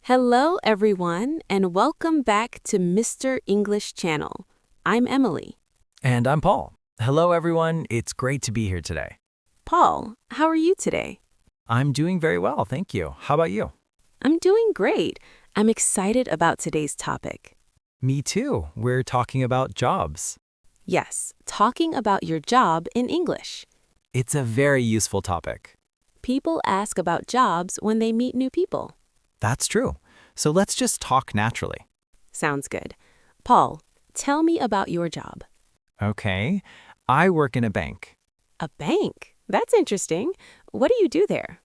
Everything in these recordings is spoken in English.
Hello, everyone, and welcome back to Mr. English Channel. I'm Emily. And I'm Paul. Hello, everyone. It's great to be here today. Paul, how are you today? I'm doing very well, thank you. How about you? I'm doing great. I'm excited about today's topic. Me too. We're talking about jobs. Yes, talking about your job in English. It's a very useful topic. People ask about jobs when they meet new people. That's true. So let's just talk naturally. Sounds good. Paul, tell me about your job. Okay. I work in a bank. A bank? That's interesting. What do you do there?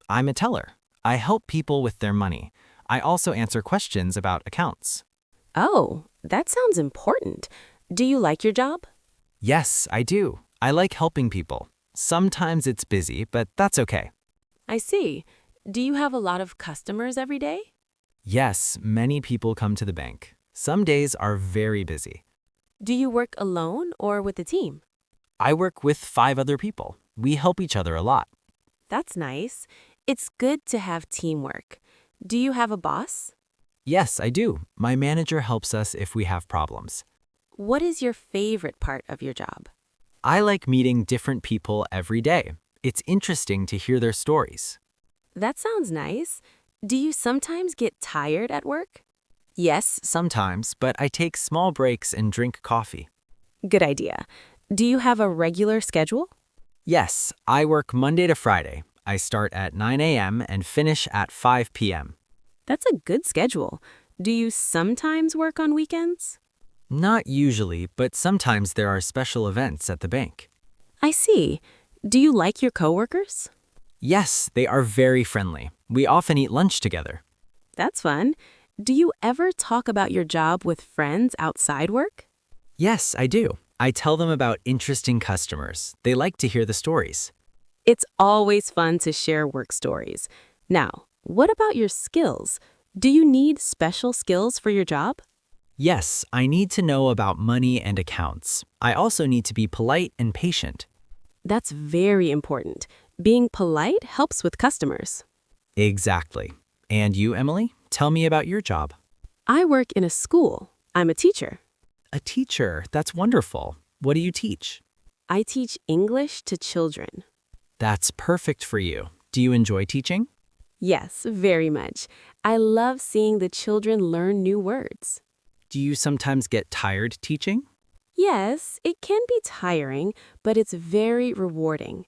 I'm a teller. I help people with their money. I also answer questions about accounts. Oh, that sounds important. Do you like your job? Yes, I do. I like helping people. Sometimes it's busy, but that's okay. I see. Do you have a lot of customers every day? Yes, many people come to the bank. Some days are very busy. Do you work alone or with a team? I work with 5 other people. We help each other a lot. That's nice. It's good to have teamwork. Do you have a boss? Yes, I do. My manager helps us if we have problems. What is your favorite part of your job? I like meeting different people every day. It's interesting to hear their stories. That sounds nice. Do you sometimes get tired at work? Yes, sometimes, but I take small breaks and drink coffee. Good idea. Do you have a regular schedule? Yes, I work Monday to Friday. I start at 9 a.m. and finish at 5 p.m. That's a good schedule. Do you sometimes work on weekends? Not usually, but sometimes there are special events at the bank. I see. Do you like your coworkers? Yes, they are very friendly. We often eat lunch together. That's fun. Do you ever talk about your job with friends outside work? Yes, I do. I tell them about interesting customers. They like to hear the stories. It's always fun to share work stories. Now, what about your skills? Do you need special skills for your job? Yes, I need to know about money and accounts. I also need to be polite and patient. That's very important. Being polite helps with customers. Exactly. And you, Emily? Tell me about your job. I work in a school. I'm a teacher. A teacher. That's wonderful. What do you teach? I teach English to children. That's perfect for you. Do you enjoy teaching? Yes, very much. I love seeing the children learn new words. Do you sometimes get tired teaching? Yes, it can be tiring, but it's very rewarding.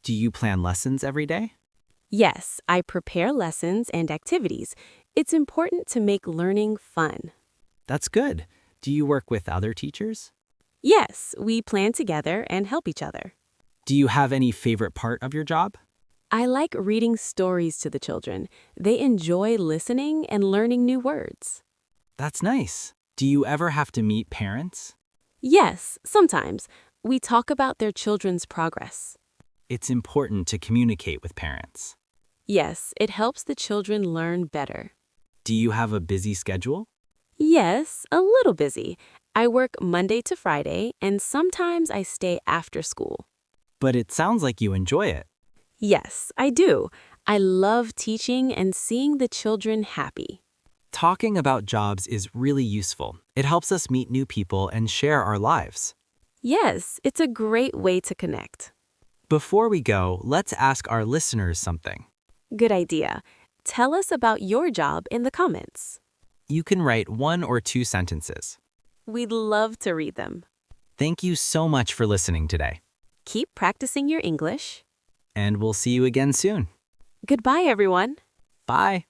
Do you plan lessons every day? Yes, I prepare lessons and activities. It's important to make learning fun. That's good. Do you work with other teachers? Yes, we plan together and help each other. Do you have any favorite part of your job? I like reading stories to the children. They enjoy listening and learning new words. That's nice. Do you ever have to meet parents? Yes, sometimes. We talk about their children's progress. It's important to communicate with parents. Yes, it helps the children learn better. Do you have a busy schedule? Yes, a little busy. I work Monday to Friday, and sometimes I stay after school. But it sounds like you enjoy it. Yes, I do. I love teaching and seeing the children happy. Talking about jobs is really useful. It helps us meet new people and share our lives. Yes, it's a great way to connect. Before we go, let's ask our listeners something. Good idea. Tell us about your job in the comments. You can write 1 or 2 sentences. We'd love to read them. Thank you so much for listening today. Keep practicing your English. And we'll see you again soon. Goodbye, everyone. Bye.